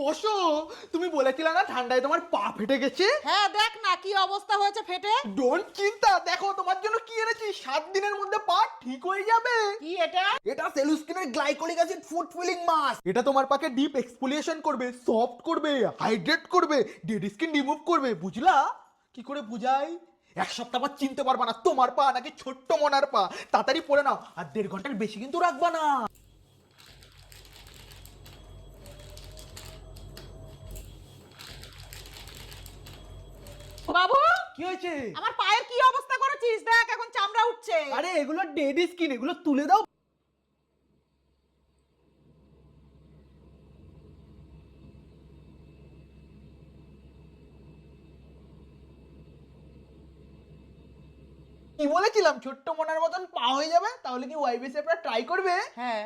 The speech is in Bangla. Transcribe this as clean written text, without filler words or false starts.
বসো। তুমি বলেছিলে না ঠান্ডায় তোমার পা ফেটে গেছে? হ্যাঁ দেখ না কি অবস্থা হয়েছে ফেটে। ডোন্ট চিন্তা, দেখো তোমার জন্য কি এনেছি। 7 দিনের মধ্যে পা ঠিক হয়ে যাবে। কি এটা? এটা সেলুস্কিনের glycolic acid foot peeling mask. এটা তোমার পাকে ডিপ এক্সফোলিয়েশন করবে, সফট করবে, হাইড্রেট করবে, ডেড স্কিন রিমুভ করবে। বুঝলা? কি করে বুঝাই? 1 সপ্তাহ পর চিনতে পারবা না তোমার পা নাকি ছোট্ট মনার পা। তাড়াতাড়ি পরে নাও, আর 1.5 ঘন্টার বেশি কিন্তু রাখবা না। বাবু কি হয়েছে? আমার পায়ের কি অবস্থা করেছিস, দেখ এখন চামড়া উঠছে। আরে এগুলো ডেড স্কিন, এগুলো তুলে দাও। কি বলেছিলাম ছোট্ট মনার মতন পা হয়ে যাবে? তাহলে কি ওয়াইবিএস আপনারা ট্রাই করবে? হ্যাঁ